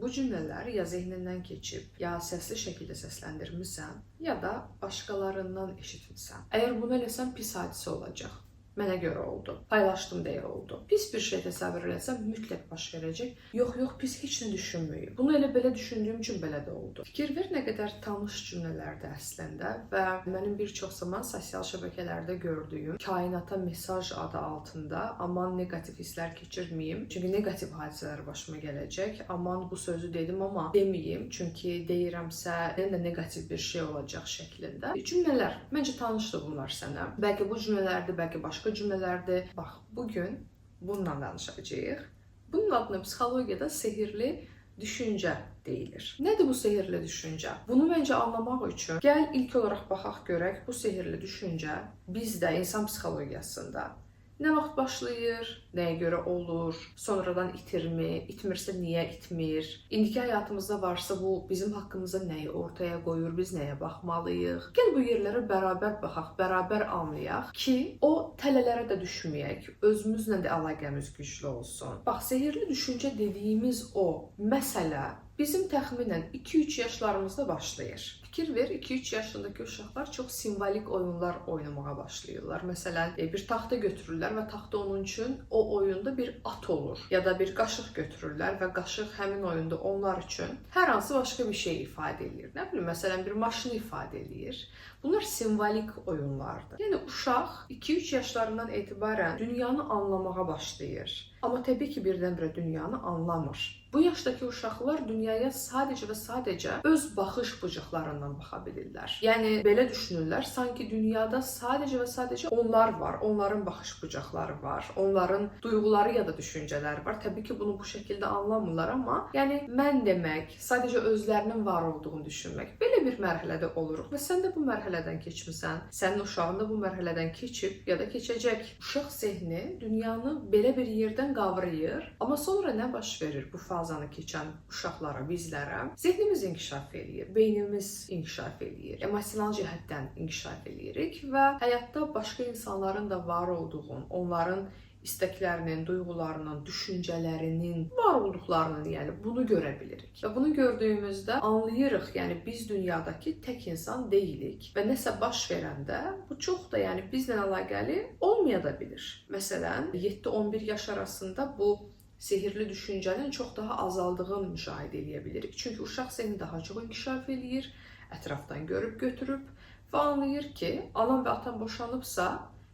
bu cümlələr ya zehnindən keçib, ya səsli şəkildə səsləndirmisən, ya da başqalarından eşitmisən. Əgər bunu eləsən pis hadisə olacaq. Mənə görə oldu. Paylaşdım deyə oldu. Pis bir şey təsəvvür etsəm mütləq baş verəcək. Yox, pis heç nə düşünməyib. Bunu elə belə düşündüyüm üçün belə də oldu. Fikir ver nə qədər tanış cümlələrdir əslində və mənim bir çox zaman sosial şəbəkələrdə gördüyüm kainata mesaj adı altında aman negativ hisslər keçirməyim. Çünki negativ hadisələr başıma gələcək. Aman bu sözü dedim amma deməyim. Çünki deyirəmsə yenə negativ bir şey olacaq şəklində. Cümlələr, məncə tanışdır bunlar sənə. Bəlkə bu cümlələrdir, bəlkə başqa cümlələrdir. Bax, bugün bundan danışacağıq. Bunun adına psixologiyada sehirli düşüncə deyilir. Nədir bu sehirli düşüncə? Bunu məncə anlamaq üçün gəl ilk olaraq baxaq görək bu sehirli düşüncə bizdə insan psixologiyasında nə vaxt başlayır, nəyə görə olur, sonradan itirmi, itmirsə niyə itmir, indiki həyatımızda varsa bu bizim haqqımızda nəyi ortaya qoyur, biz nəyə baxmalıyıq. Gəl bu yerlərə bərabər baxaq, bərabər anlayaq ki, o tələlərə də düşməyək, özümüzlə də əlaqəmiz güclü olsun. Bax, sehirli düşüncə dediyimiz o məsələ bizim təxminən 2-3 yaşlarımızda başlayır. Fikir ver, 2-3 yaşındakı uşaqlar çox simvolik oyunlar oynamağa başlayırlar. Məsələn, bir taxta götürürlər və taxta onun üçün o oyunda bir at olur. Ya da bir qaşıq götürürlər və qaşıq həmin oyunda onlar üçün hər hansı başqa bir şey ifadə edir. Nə bilim, məsələn, bir maşını ifadə edir. Bunlar simvolik oyunlardır. Yəni, uşaq 2-3 yaşlarından etibarən dünyanı anlamağa başlayır. Amma təbii ki, birdən-birə dünyanı anlamır. Bu yaşdakı uşaqlar dünyaya sadəcə və sadəcə öz baxış bucaqlarından baxa bilirlər. Yəni, belə düşünürlər, sanki dünyada sadəcə və sadəcə onlar var, onların baxış bucaqları var, onların duyğuları ya da düşüncələri var. Təbii ki, bunu bu şəkildə anlamırlar, amma yəni mən demək, sadəcə özlərinin var olduğunu düşünmək. Belə bir mərhələdə oluruq və sən də bu mərhələdən keçmisən, sənin uşağın da bu mərhələdən keçib ya da keçəcək. Uşaq zehni dünyanı belə bir yerdən qavrayır, amma sonra nə baş verir bu fazanı keçən uşaqlara, bizlərə? Zehnimiz inkişaf eləyir, beynimiz inkişaf eləyir, emosional cəhətdən inkişaf eləyirik və həyatda başqa insanların da var olduğunu, onların istəklərinin, duyğularının, düşüncələrinin var olduqlarını, yəni bunu görə bilirik. Və bunu gördüyümüzdə anlayırıq, yəni biz dünyadakı tək insan deyilik və nəsə baş verəndə bu çox da yəni bizlə əlaqəli olmaya da bilir. Məsələn, 7-11 yaş arasında bu sehirli düşüncənin çox daha azaldığını müşahidə edə bilirik. Çünki uşaq zehni daha çox inkişaf eləyir, ətrafdan görüb götürüb və anlayır ki, anam və atam boşanıbsa,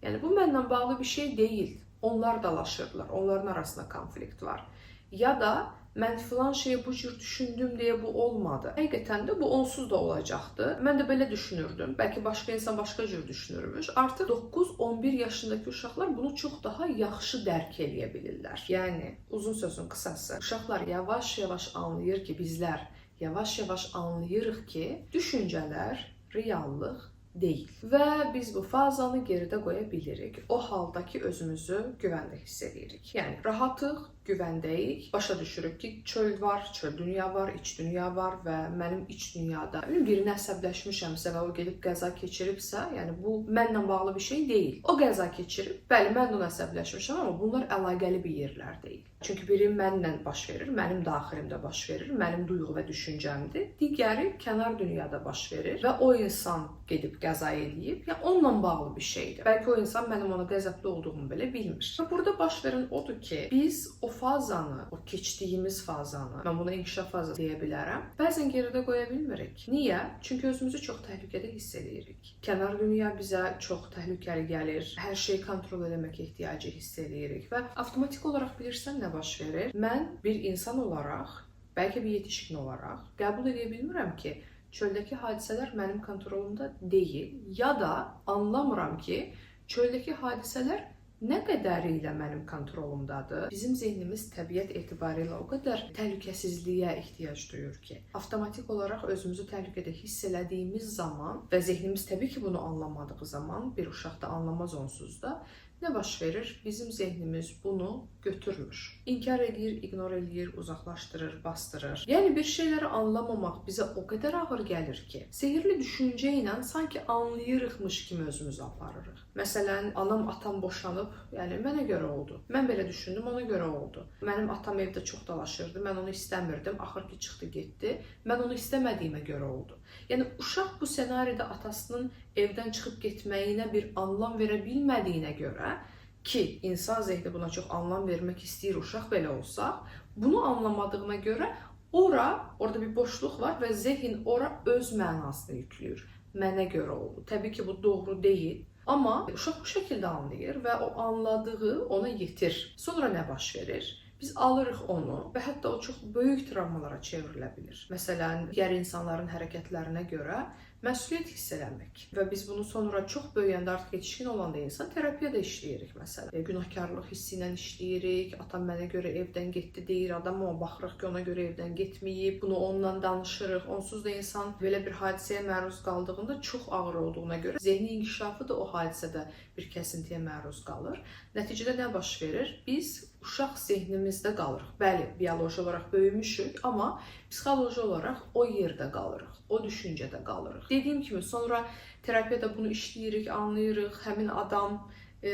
yəni bu mənlə bağlı bir şey deyil. Onlar dalaşırlar, onların arasında konflikt var. Ya da mən filan şeyi bu cür düşündüm deyə bu olmadı. Həqiqətən də bu onsuz da olacaqdı. Mən də belə düşünürdüm. Bəlkə başqa insan başqa cür düşünürmüş. Artıq 9-11 yaşındakı uşaqlar bunu çox daha yaxşı dərk eləyə bilirlər. Yəni, uzun sözün qısası, uşaqlar yavaş-yavaş anlayır ki, bizlər yavaş-yavaş anlayırıq ki, düşüncələr reallıq deyil. Və biz bu fazanı geridə qoya bilirik. O halda ki, özümüzü güvəndə hiss edirik. Yəni, rahatıq, güvəndəyik, başa düşürük ki, çöl var, çöl dünya var, iç dünya var və mənim iç dünyada birinə əsəbləşmişəmsə və o gedib qəza keçiribsə, yəni bu mənlə bağlı bir şey deyil. O qəza keçirib, bəli, mən də ona əsəbləşmişəm, amma bunlar əlaqəli bir yerlər deyil. Çünki biri mənlə baş verir, mənim daxilimdə baş verir, mənim duyğu və düşüncəmdir. Digəri kənar dünyada baş verir və o insan gedib qəza edib, yəni onunla bağlı bir şeydir. Bəlkə o insan mənim ona qəzəbli olduğumu belə bilmir. Və burada baş verən odur ki, biz o fazanı, o keçdiyimiz fazanı, mən buna inkişaf fazası deyə bilərəm, bəzən geridə qoya bilmirik. Niyə? Çünki özümüzü çox təhlükədə hiss edirik. Kənar dünya bizə çox təhlükəli gəlir, hər şeyi kontrol etmək ehtiyacı hiss edirik və avtomatik olaraq bilirsən nə baş verir? Mən bir insan olaraq, bəlkə bir yetişkin olaraq qəbul edə bilmirəm ki, çöldəki hadisələr mənim kontrolumda deyil, ya da anlamıram ki, çöldəki hadisələr nə qədəri ilə mənim kontrolumdadır? Bizim zehnimiz təbiət etibarilə o qədər təhlükəsizliyə ehtiyac duyur ki, avtomatik olaraq özümüzü təhlükədə hiss elədiyimiz zaman və zehnimiz təbii ki bunu anlamadığı zaman, bir uşaq da anlamaz onsuz da, nə baş verir? Bizim zehnimiz bunu götürmür. İnkar edir, ignor edir, uzaqlaşdırır, bastırır. Yəni bir şeyləri anlamamaq bizə o qədər ağır gəlir ki, sehirli düşüncə ilə sanki anlayırıqmış kimi özümüzü aparırıq. Məsələn, anam, atam boşanıb, yəni mənə görə oldu. Mən belə düşündüm, ona görə oldu. Mənim atam evdə çox dalaşırdı, mən onu istəmirdim, axır ki çıxdı, getdi. Mən onu istəmədiyimə görə oldu. Yəni uşaq bu senaridə atasının evdən çıxıb getməyinə bir anlam verə bilmədiyinə görə ki, insan zehni buna çox anlam vermək istəyir, uşaq belə olsa, bunu anlamadığına görə orada bir boşluq var və zehin ora öz mənasını yükləyir. Mənə görə oldu. Təbii ki, bu doğru deyil. Amma uşaq bu şəkildə anlayır və o anladığı ona yetir. Sonra nə baş verir? Biz alırıq onu və hətta o çox böyük travmalara çevrilə bilir. Məsələn, digər insanların hərəkətlərinə görə məsuliyyət hiss eləmək və biz bunu sonra çox böyüyəndə, artıq yetişkin olanda insan terapiyada işləyirik məsələn. Günahkarlıq hissi ilə işləyirik, atam mənə görə evdən getdi deyir adam, amma baxırıq ki, ona görə evdən getməyib, bunu onunla danışırıq. Onsuz da insan belə bir hadisəyə məruz qaldığında çox ağır olduğuna görə zehni inkişafı da o hadisədə bir kəsintiyə məruz qalır. Nəticədə nə baş verir? Biz uşaq zehnimizdə qalırıq. Bəli, bioloji olaraq böyümüşük, amma psixoloji olaraq o yerdə qalırıq, o düşüncədə qalırıq. Dediyim kimi, sonra terapiyada bunu işləyirik, anlayırıq, həmin adam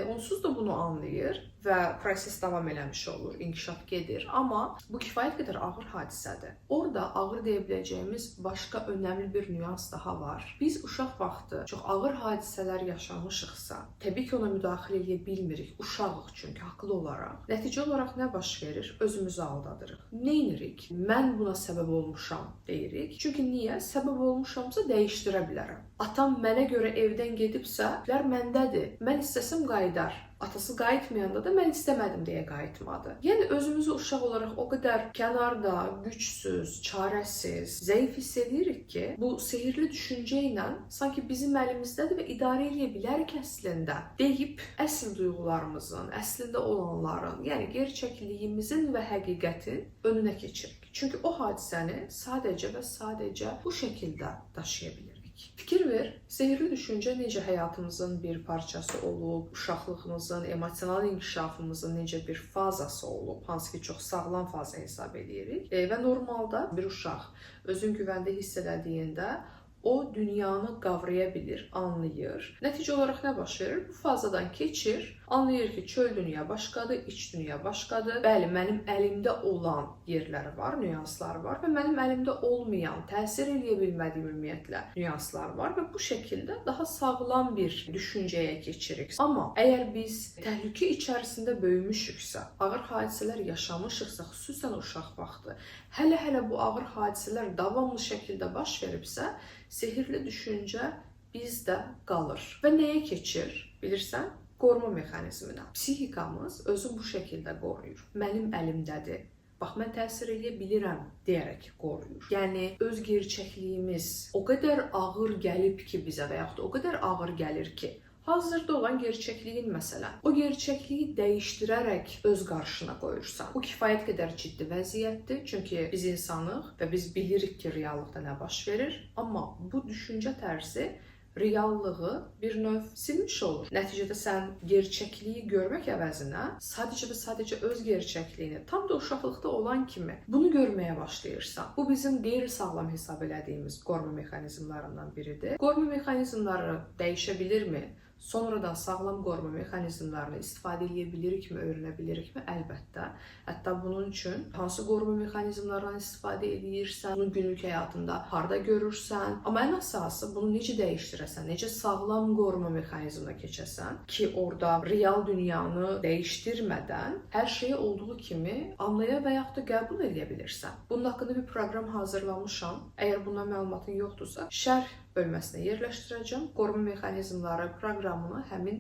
onsuz da bunu anlayır və proses davam eləmiş olur, inkişaf gedir. Amma bu kifayət qədər ağır hadisədir. Orada ağır deyə biləcəyimiz başqa önəmli bir nüans daha var. Biz uşaq vaxtı çox ağır hadisələr yaşamışıqsa, təbii ki, ona müdaxilə edə bilmirik, uşağıq çünki haqlı olaraq. Nəticə olaraq nə baş verir? Özümüzü aldadırıq. Neynirik? Mən buna səbəb olmuşam deyirik. Çünki niyə? Səbəb olmuşamsa dəyişdirə bilərəm. Atam mənə görə evdən gedibsə, məndədir. Mən istəsəm qayıdar. Atası qayıtmayanda da mən istəmədim deyə qayıtmadı. Yəni özümüzü uşaq olaraq o qədər kənarda, gücsüz, çarəsiz, zəif hiss edirik ki, bu sehirli düşüncə ilə sanki bizim əlimizdədir və idarə edə bilərik əslində deyib əsl duyğularımızın, əslində olanların, yəni gerçəkliyimizin və həqiqətin önünə keçirik. Çünki o hadisəni sadəcə və sadəcə bu şəkildə daşıya bilirik. Fikir ver, sehirli düşüncə necə həyatımızın bir parçası olub, uşaqlığımızın, emosional inkişafımızın necə bir fazası olub, hansı ki çox sağlam faza hesab edirik. Və normalda bir uşaq özün güvəndə hiss elədiyində o dünyanı qavraya bilir, anlayır. Nəticə olaraq nə baş verir? Bu fazadan keçir, anlayır ki, çöl dünya başqadır, iç dünya başqadır. Bəli, mənim əlimdə olan yerləri var, nüanslar var və mənim əlimdə olmayan, təsir edə bilmədiyim ümumiyyətlə nüanslar var və bu şəkildə daha sağlam bir düşüncəyə keçirik. Amma əgər biz təhlükə içərisində böyümüşüksə, ağır hadisələr yaşamışıqsa, xüsusən uşaq vaxtı, hələ bu ağır hadisələr davamlı şəkildə baş veribsə, sehirli düşüncə bizdə qalır. Və nəyə keçir? Bilirsən? Qoruma mexanizminə. Psixikamız özünü bu şəkildə qoruyur. Mənim əlimdədir. Bax, mən təsir edə bilirəm deyərək qoruyur. Yəni, öz gerçəkliyimiz o qədər ağır gəlib ki bizə və yaxud da o qədər ağır gəlir ki, hazırda olan gerçəkliyin məsələn, o gerçəkliyi dəyişdirərək öz qarşına qoyursan. Bu kifayət qədər ciddi vəziyyətdir. Çünki biz insanıq və biz bilirik ki, reallıqda nə baş verir. Amma bu düşüncə tərzi reallığı bir növ silmiş olur. Nəticədə sən gerçəkliyi görmək əvəzinə sadəcə öz gerçəkliyini, tam da uşaqlıqda olan kimi bunu görməyə başlayırsan. Bu bizim qeyri-sağlam hesab elədiyimiz qoruma mexanizmlarından biridir. Qoruma mexanizmları dəyişə bilirmi? Sonradan sağlam qoruma mexanizmlarını istifadə edə bilirikmi, öyrənə bilirikmi? Əlbəttə. Hətta bunun üçün hansı qoruma mexanizmlarından istifadə edirsən, bunu günlük həyatında harda görürsən, amma ən əsası bunu necə dəyişdirəsən, necə sağlam qoruma mexanizminə keçəsən ki, orada real dünyanı dəyişdirmədən hər şeyi olduğu kimi anlaya və yaxud da qəbul edə bilirsən. Bunun haqqında bir proqram hazırlamışam. Əgər bundan məlumatın yoxdursa, şərh bölməsinə yerləşdirəcəm. Qoruma mexanizmları proqramını həmin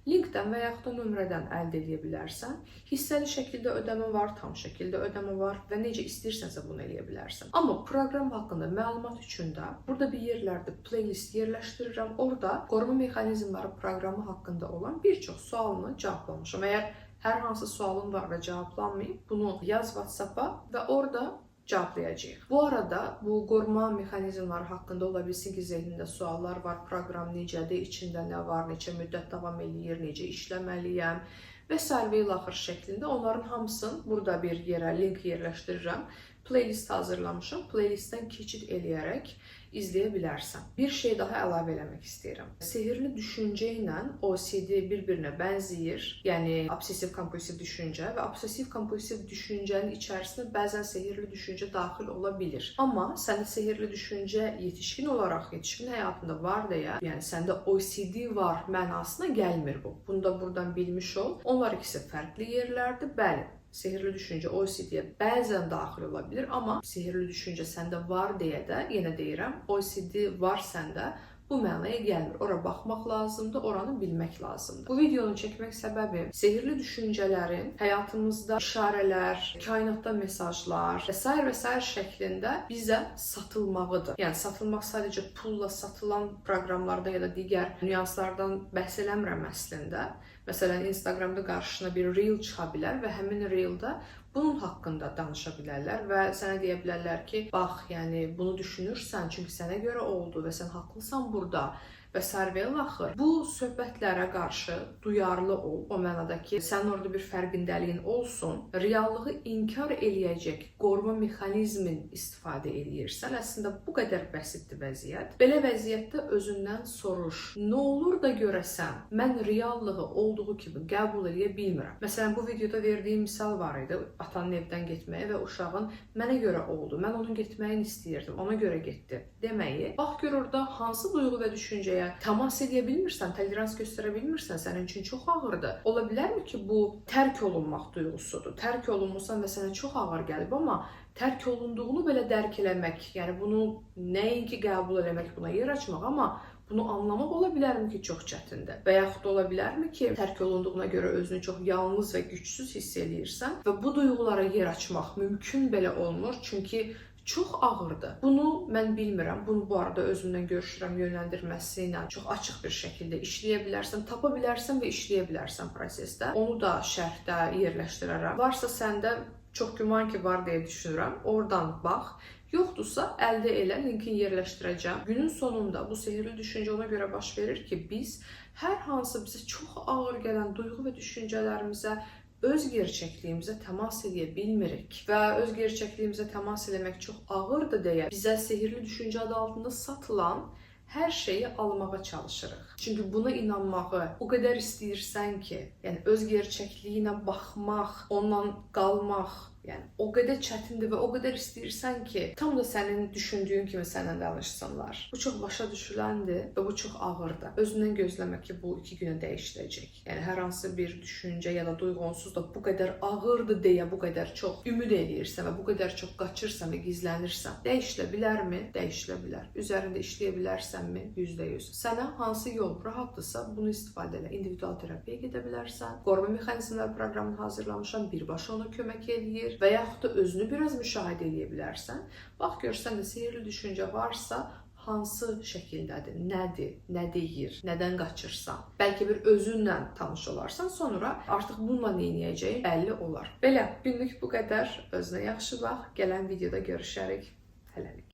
linkdən və yaxud da nömrədən əldə edə bilərsən. Hissəli şəkildə ödəmə var, tam şəkildə ödəmə var və necə istəyirsənsə bunu eləyə bilərsən. Amma proqram haqqında məlumat üçün də burada bir yerlərdə playlist yerləşdirirəm. Orada qoruma mexanizmları proqramı haqqında olan bir çox sualını cavablamışam. Əgər hər hansı sualın var və cavablanmayıb, bunu yaz WhatsApp-a və orada cavablayacağıq. Bu arada bu qoruma mexanizmləri haqqında ola bilsin ki, zehnində suallar var, proqram necədir, içində nə var, neçə müddət davam eləyir, necə işləməliyəm və s. və ilaxır şəklində onların hamısını burada bir yerə link yerləşdirirəm. Playlist hazırlamışam. Playlistdən keçid eləyərək izləyə bilərsən. Bir şey daha əlavə eləmək istəyirəm. Sehirli düşüncə ilə OCD bir-birinə bənzəyir. Yəni obsessiv-kompulsiv düşüncə və obsessiv-kompulsiv düşüncənin içərisinə bəzən sehirli düşüncə daxil ola bilir. Amma səndə sehirli düşüncə yetişkin olaraq, yetişkin həyatında var deyə, yəni səndə OCD var mənasına gəlmir bu. Bunu da buradan bilmiş ol. Onlar ikisi fərqli yerlərdir. Bəli. Sehirli düşüncə OCD-yə bəzən daxil ola bilir, amma sehirli düşüncə səndə var deyə də, yenə deyirəm, OCD var səndə, bu mənaya gəlmir. Ora baxmaq lazımdır, oranı bilmək lazımdır. Bu videonu çəkmək səbəbi sehirli düşüncələrin həyatımızda işarələr, kainatda mesajlar və s. şəklində bizə satılmağıdır. Yəni satılmaq sadəcə pulla satılan proqramlarda ya da digər nüanslardan bəhs eləmirəm əslində. Məsələn, Instagramda qarşına bir reel çıxa bilər və həmin reeldə bunun haqqında danışa bilərlər və sənə deyə bilərlər ki, bax, yəni bunu düşünürsən, çünki sənə görə oldu və sən haqlısan burada və s. və ilaxır. Bu söhbətlərə qarşı duyarlı ol, o mənada ki, sənin orada bir fərqindəliyin olsun, reallığı inkar eləyəcək qoruma mexanizmin istifadə eləyirsən, əslində bu qədər bəsitdir vəziyyət. Belə vəziyyətdə özündən soruş, nə olur da görəsən, mən reallığı olduğu kimi qəbul edə bilmirəm. Məsələn, bu videoda verdiyim misal var idi, atanın evdən getməyi və uşağın mənə görə oldu, mən onun getməyini istəyirdim, ona görə getdi deməyi. Bax gör orada hansı duyğu və düşüncəyə təmas edə bilmirsən, tolerans göstərə bilmirsən, sənin üçün çox ağırdır. Ola bilərmi ki, bu tərk olunmaq duyğusudur. Tərk olunmusan və sənə çox ağır gəlib, amma tərk olunduğunu belə dərk eləmək, yəni bunu nəinki qəbul eləmək, buna yer açmaq, amma bunu anlamaq ola bilərmi ki, çox çətindir. Və yaxud da ola bilərmi ki, tərk olunduğuna görə özünü çox yalnız və gücsüz hiss eləyirsən və bu duyğulara yer açmaq mümkün belə olmur, çünki çox ağırdır. Bunu mən bilmirəm. Bunu bu arada özümdən görüşürəm yönləndirməsi ilə çox açıq bir şəkildə işləyə bilərsən, tapa bilərsən və işləyə bilərsən prosesdə. Onu da şərhdə yerləşdirərəm. Varsa səndə çox güman ki, var deyə düşünürəm. Oradan bax. Yoxdursa əldə elə, linkin yerləşdirəcəm. Günün sonunda bu sehirli düşüncə ona görə baş verir ki, biz hər hansı bizə çox ağır gələn duyğu və düşüncələrimizə öz gerçəkliyimizə təmas edə bilmirik və öz gerçəkliyimizə təmas eləmək çox ağırdır deyə bizə sehirli düşüncə adı altında satılan hər şeyi almağa çalışırıq. Çünki buna inanmağı o qədər istəyirsən ki, yəni öz gerçəkliyinə baxmaq, ondan qalmaq, yəni o qədər çətindir və o qədər istəyirsən ki, tam da sənin düşündüyün kimi sənlə danışsınlar. Bu çox başa düşüləndir və bu çox ağırdır. Özündən gözləmə ki, bu 2 günə dəyişiləcək. Yəni hər hansı bir düşüncə ya da duyğu onsuz da bu qədər ağırdır deyə bu qədər çox ümid eləyirsən və bu qədər çox qaçırsan və gizlənirsən. Dəyişilə bilərmi? Dəyişilə bilər. Üzərində işləyə bilərsənmi? %100. Sənə hansı yol rahatdırsa bunu istifadə elə. İndividual terapiyaya gedə bilərsən. Qoruma mexanizmləri proqramını hazırlamışam, birbaşa ona kömək eləyir. Və yaxud da özünü biraz müşahidə edə bilərsən. Bax, görsən də sehirli düşüncə varsa, hansı şəkildədir, nədir, nə deyir, nədən qaçırsan. Bəlkə bir özünlə tanış olarsan, sonra artıq bununla nə edəcəyi bəlli olar. Belə, günlük bu qədər. Özünə yaxşı bax. Gələn videoda görüşərik. Hələlik.